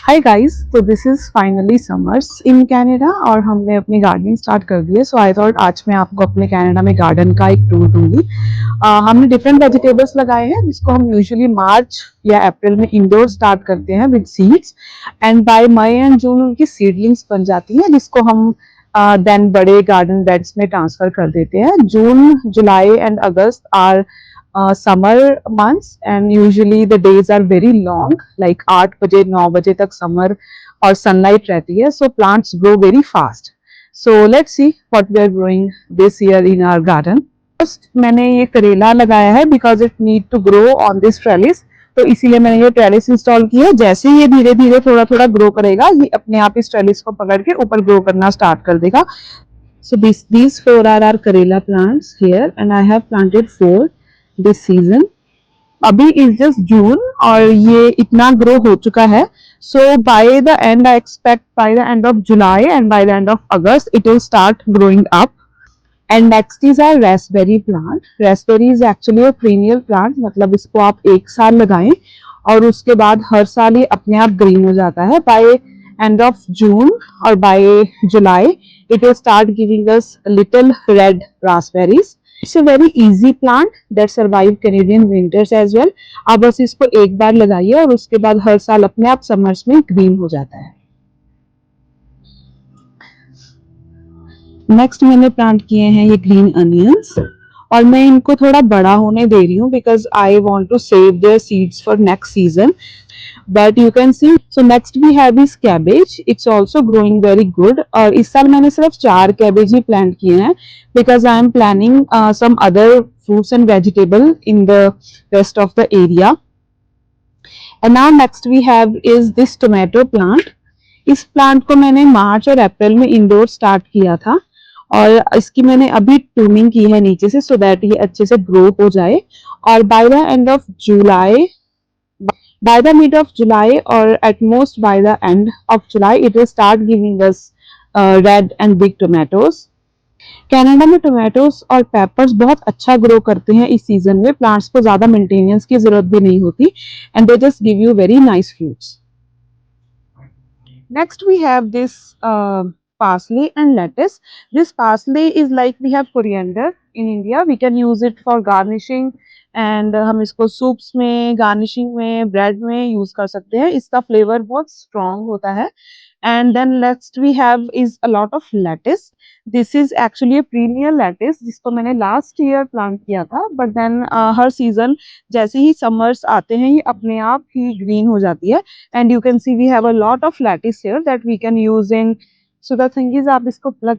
Hi guys, तो this is finally summers in Canada और हमने अपनी गार्डनिंग स्टार्ट कर दी है। सो आई थॉट आज मैं आपको अपने कनाडा में गार्डन का एक टूर दूंगी। हमने डिफरेंट वेजिटेबल्स लगाए हैं जिसको हम यूजुअली मार्च या अप्रैल में इंडोर स्टार्ट करते हैं with seeds, and by May and June उनकी सीडलिंग्स बन जाती हैं जिसको हम देन बड़े गार्डन बेड्स में ट्रांसफर कर देते हैं। June, July and August are summer months, and usually the days are very long, like 8 बजे 9 बजे तक समर और सनलाइट रहती है, so plants grow very fast. So let's see what we are growing this year in our garden. First मैंने ये करेला लगाया है because it need to grow on this trellis, तो इसीलिए मैंने ये ट्रेलिस इंस्टॉल की है। जैसे ये धीरे धीरे थोड़ा थोड़ा ग्रो करेगा, ये अपने आप इस ट्रेलिस को पकड़ के ऊपर ग्रो करना स्टार्ट कर देगा। So these four are our Karela plants here, and I have planted 4 this season. अभी इज जस्ट जून और ये इतना ग्रो हो चुका है। So by the end I expect by the end of July and by the end of August it will start growing up. And next is our raspberry plant. Raspberry is actually a perennial plant, मतलब इसको आप एक साल लगाएं और उसके बाद हर साल ये अपने आप ग्रीन हो जाता है। बाय एंड ऑफ जून और by July it will start giving us little red raspberries. It's a very easy plant that survive Canadian winters as well. आप बस इसको एक बार लगाइए और उसके बाद हर साल अपने आप समर्स में ग्रीन हो जाता है। नेक्स्ट मैंने प्लांट किए हैं ये ग्रीन अनियंस, और मैं इनको थोड़ा बड़ा होने दे रही हूँ because I want to save their seeds for next season. But you can see, so next we have is cabbage. It's also growing very good. और इस साल मैंने सिर्फ 4 cabbage ही plant किए हैं because I am planning some other fruits and vegetable in the rest of the area. And now next we have is this tomato plant. इस plant को मैंने मार्च और अप्रैल में इंडोर स्टार्ट किया था और इसकी मैंने अभी ट्रूमिंग की है नीचे से सो दैट ये अच्छे से ग्रो हो जाए। और bye the end of July, by the mid of July or at most by the end of July, it will start giving us red and big tomatoes. Canada में tomatoes और papers बहुत अच्छा grow करते हैं इस season में। Plants को ज्यादा मेंटेनेंस की जरूरत भी नहीं होती and they just give you very nice fruits. Next we have this parsley and lettuce. This parsley is like we have coriander in India. We can use it for garnishing and हम इसको soups में, garnishing में, bread में use कर सकते हैं। इसका flavour बहुत स्ट्रॉन्ग होता है। And then next we have is a lot of lettuce. This is actually a perennial lettuce जिसको मैंने last year plant किया था, but then हर सीजन जैसे ही summers आते हैं ये अपने आप ही green हो जाती है। And you can see we have a lot of lettuce here that we can use in. So the thing is आप इसको plug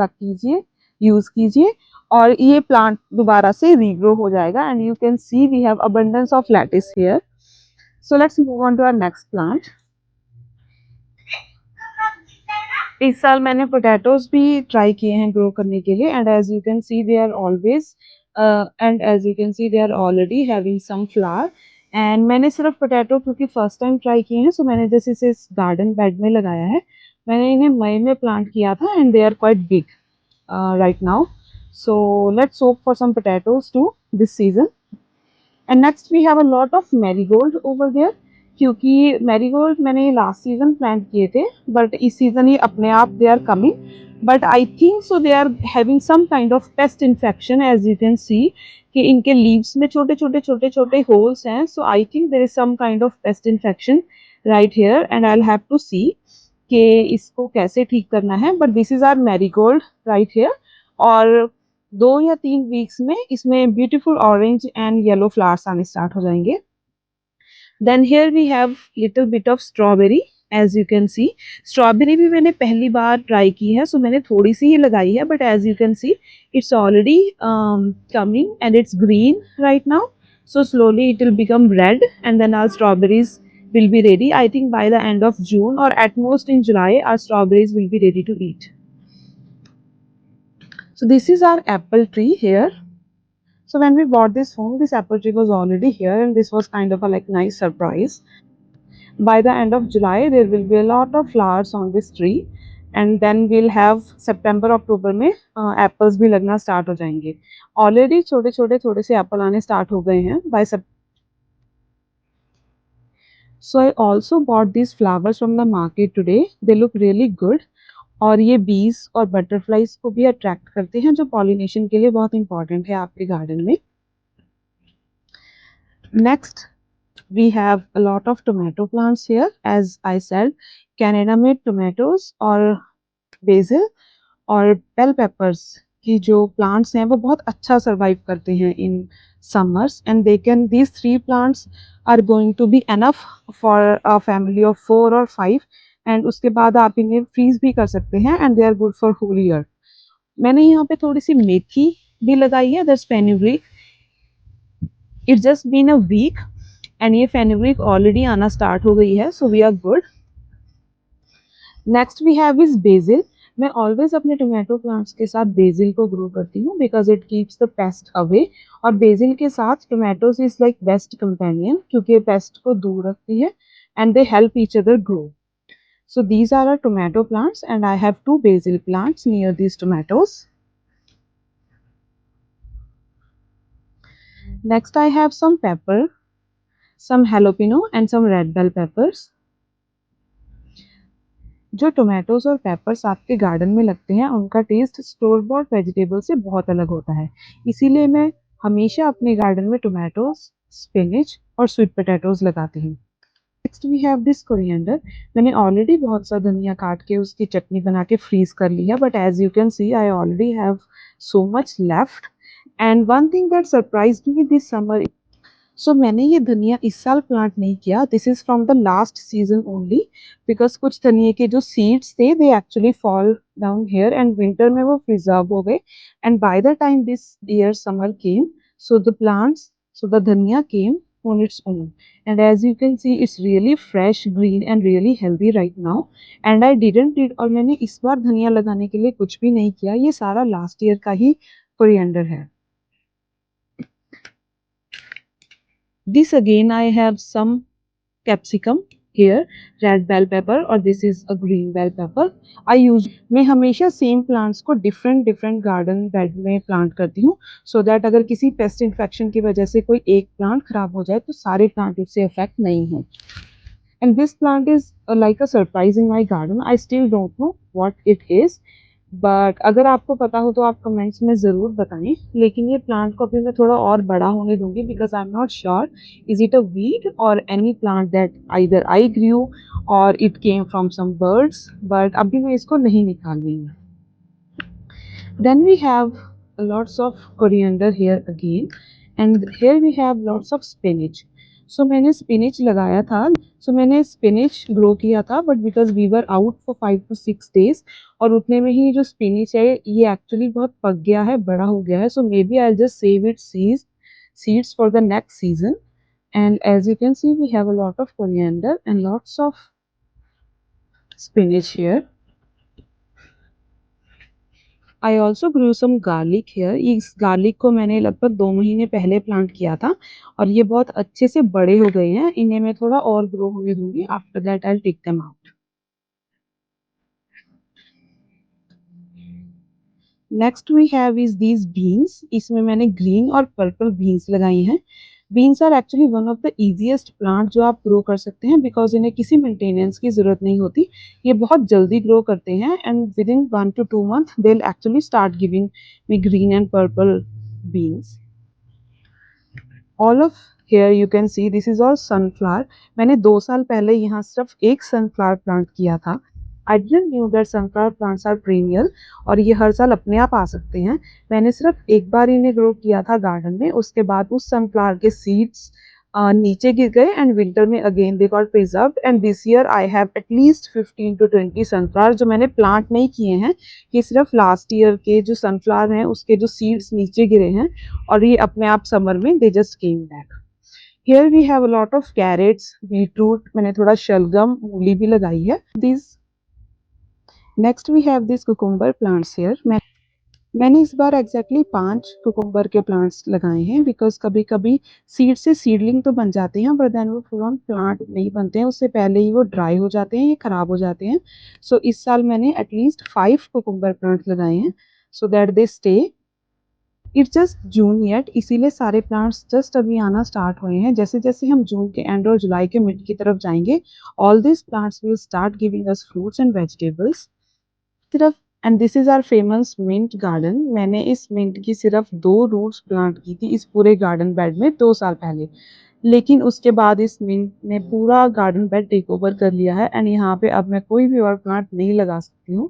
कीजिए, यूज कीजिए और ये प्लांट दोबारा से रीग्रो हो जाएगा। And you can see we have abundance of lettuce here. So let's move on to our next plant. इस साल मैंने पोटैटोज भी ट्राई किए हैं ग्रो करने के लिए and as you can see they are always they are already having some flower. And मैंने सिर्फ पोटैटो क्योंकि फर्स्ट टाइम ट्राई किए हैं, सो मैंने जैसे इसे इस गार्डन बेड में लगाया है। मैंने इन्हें मई में प्लांट किया था and they are quite big right now. So let's hope for some potatoes too this season. And next we have a lot of marigold over there, क्योंकि marigold मैंने लास्ट सीजन प्लांट किए थे but इस season ये अपने आप they are coming, but I think so they are having some kind of pest infection. As you can see कि इनके लीव्स में छोटे छोटे होल्स हैं, so I think there is some kind of pest infection right here and I will have to see कि इसको कैसे ठीक करना है। But this is are marigold right here और 2 या 3 वीक्स में इसमें beautiful orange and yellow flowers आने स्टार्ट हो जाएंगे। Then here we have little bit of strawberry. As you can see strawberry भी मैंने पहली बार ट्राई की है, सो मैंने थोड़ी सी ही लगाई है, but as you can see it's already coming and it's green right now. So slowly it will become red and then our strawberries will be ready. I think by the end of June or at most in July our strawberries will be ready to eat. So this is our apple tree here. So when we bought this home, this apple tree was already here and this was kind of a like nice surprise. By the end of July there will be a lot of flowers on this tree and then we'll have September October में apples भी लगना start हो जाएंगे। Already छोटे छोटे थोड़े से apple आने start हो गए हैं by so I also bought this flowers from the market today, they look really good. और ये बीज और बटरफ्लाइज को भी अट्रैक्ट करते हैं, जो पॉलिनेशन के लिए बहुत इंपॉर्टेंट है आपके गार्डन में। Next we have a lot of tomato plants here. As I said, Canada में टोमेटोज और बेसिल और बेल पेपर्स की जो प्लांट्स हैं वो बहुत अच्छा सरवाइव करते हैं इन summers, and they can, these three plants are going to be enough for a family of 4 or 5, and उसके बाद आप इन्हें फ्रीज भी कर सकते हैं and they are good for whole year। मैंने यहाँ पे थोड़ी सी मेथी भी लगाई है, that's fenugreek. It's just been a week and ये फेनुग्रीक ऑलरेडी आना स्टार्ट हो गई है, so we are good. Next we have is basil. मैं ऑलवेज अपने टोमेटो प्लांट्स के साथ बेसिल को ग्रो करती हूँ because it keeps the pest away. और बेसिल के साथ tomatoes is like best companion, क्योंकि पेस्ट को दूर रखती है and they help each other grow. So these are our tomato plants and I have 2 basil plants near these tomatoes. Next I have some pepper, some jalapeno and some red bell peppers. जो tomatoes और papers आपके garden में लगते हैं उनका test store bot vegetable से बहुत अलग होता है, इसीलिए मैं हमेशा अपने गार्डन में टोमेटोज, स्पिनच और स्वीट पोटैटोज लगाती हूँ। Next we have this coriander. मैंने ऑलरेडी बहुत सा धनिया काट के उसकी चटनी बना के फ्रीज कर लिया, but as you can see I already have so much left. And one thing that surprised me this summer, so मैंने ये धनिया इस साल प्लांट नहीं किया, this is from the last season only, because कुछ धनिया के जो सीड्स थे they actually fall down here and winter में वो प्रिजर्व हो गए, and by the time this year summer came, so the plants, so the धनिया केम on its own, and as you can see it's really fresh, green and really healthy right now, and I didn't need, और मैंने इस बार धनिया लगाने के लिए कुछ भी नहीं किया, ये सारा लास्ट ईयर का ही कोरिएंडर है। This again I have some capsicum here, red bell pepper, or this is a green bell pepper। I use, मैं हमेशा सेम प्लांट्स को डिफरेंट डिफरेंट गार्डन बेड में प्लांट करती हूँ, सो दैट अगर किसी पेस्ट इन्फेक्शन की वजह से कोई एक प्लांट खराब हो जाए तो सारे प्लांट उससे अफेक्ट नहीं हो। And this plant is like a surprise in my garden, I still don't know what it is, but अगर आपको पता हो तो आप कमेंट्स में ज़रूर बताएं। लेकिन ये प्लांट को अभी मैं थोड़ा और बड़ा होने दूंगी because I am not sure is it a weed or any plant that either I grew or it came from some birds, but अभी मैं इसको नहीं निकाल रही हूँ। Then we have lots of coriander here again, and here we have lots of spinach. So मैंने spinach लगाया था, so मैंने spinach grow किया था, but because we were out for 5 to 6 days, और उतने में ही जो spinach है ये actually बहुत पक गया है, बड़ा हो गया है, so maybe I'll just save its seeds for the next season। And as you can see we have a lot of coriander and lots of spinach here। I also grew some garlic here. इस garlic को मैंने लगभग 2 महीने पहले plant किया था और ये बहुत अच्छे से बड़े हो गए हैं, इन्हें मैं थोड़ा और ग्रो होने दूंगी, after that I take them out. Next we have is these beans. इसमें मैंने ग्रीन और पर्पल बीन्स लगाई हैं। Beans are actually one of the easiest plant जो आप ग्रो कर सकते हैं बिकॉज इन्हें किसी मेंटेनेंस की जरूरत नहीं होती, ये बहुत जल्दी ग्रो करते हैं and within 1 to 2 months they will actually start giving me green and purple beans. All of here you can see this is all sunflower. मैंने 2 साल पहले यहाँ सिर्फ एक सनफ्लावर प्लांट किया था। I didn't knew that sunflower plants are perennial और ये हर साल अपने आप आ सकते हैं। मैंने सिर्फ एक बार इन्हें ग्रो किया था गार्डन में, उसके बाद उस सनफ्लावर के सीड्स नीचे गिर गए एंड विंटर में again they got preserved, and this year I have at least 15 to 20 sunflower जो मैंने प्लांट नहीं किए हैं, ये सिर्फ लास्ट ईयर के जो सनफ्लावर हैं उसके जो सीड्स नीचे गिरे हैं और ये अपने आप समर में they just came back. Here we have a lot of carrots, beetroot, मैंने थोड़ा शलगम, मूली भी लगाई है। This next we have this cucumber plants here. मैंने इस बार एग्जैक्टली 5 कुकुम्बर के प्लांट्स लगाए हैं बिकॉज कभी कभी सीड से सीडलिंग तो बन जाते हैं बट देन वो फुल ऑन प्लांट नहीं बनते हैं, उससे पहले ही वो ड्राई हो जाते हैं, ये खराब हो जाते हैं। सो इस साल मैंने एटलीस्ट 5 कुकुम्बर प्लांट्स लगाए हैं so that they stay. It's just June yet, इसीलिए सारे प्लांट्स जस्ट अभी आना स्टार्ट हुए हैं। जैसे जैसे हम जून के एंड और जुलाई के मिड की तरफ जाएंगे, all this plants will start giving us fruits and vegetables. सिर्फ and this is our famous mint garden. मैंने इस मिंट की सिर्फ 2 रूट्स प्लांट की थी इस पूरे गार्डन बेड में 2 साल पहले, लेकिन उसके बाद इस मिंट ने पूरा गार्डन बेड टेक ओवर कर लिया है एंड यहाँ पे अब मैं कोई भी और प्लांट नहीं लगा सकती हूँ।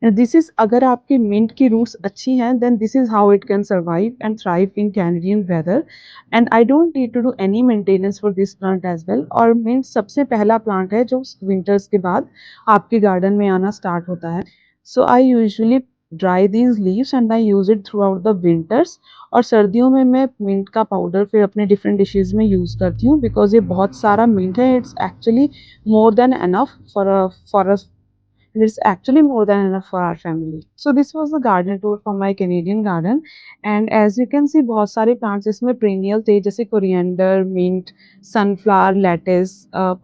एंड दिस इज, अगर आपकी मिंट की रूट्स अच्छी हैं then this is how it can survive and thrive in Canadian weather. And I don't need to do any maintenance for this plant as well. और मिंट सबसे पहला plant है जो विंटर्स के बाद आपके गार्डन में आना स्टार्ट होता है। So I usually dry these leaves and I use it throughout the winters. और सर्दियों में मैं मिंट का पाउडर फिर अपने डिफरेंट डिशेज में यूज़ करती हूँ, बिकॉज ये बहुत सारा मिंट है। It's actually more than enough for us, it's actually more than enough for our family. So this was the garden tour from my Canadian garden, and as you can see बहुत सारे plants इसमें perennial थे, जैसे coriander, mint, sunflower, lettuce,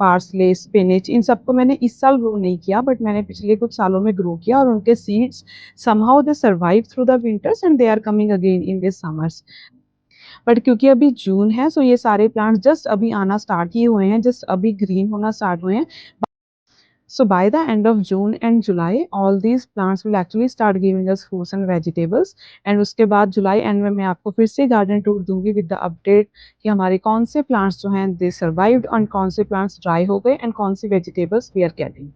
parsley, spinach। इन सबको मैंने इस साल grow नहीं किया, बट मैंने पिछले कुछ सालों में ग्रो किया और उनके seeds somehow they survive through the winters and they are coming again in this summers। But क्योंकि अभी जून है, सो ये सारे प्लांट्स जस्ट अभी आना स्टार्ट किए हुए हैं, जस्ट अभी ग्रीन होना स्टार्ट हुए हैं। So by the end of June and July, all these plants will actually start giving us fruits and vegetables. And उसके बाद जुलाई एंड में मैं आपको फिर से गार्डन टूर दूंगी विद द अपडेट कि हमारे कौन से प्लांट्स जो हैं दे सर्वाइव्ड और कौन से प्लांट्स ड्राई हो गए एंड कौन सी वेजिटेबल्स वी आर गेटिंग।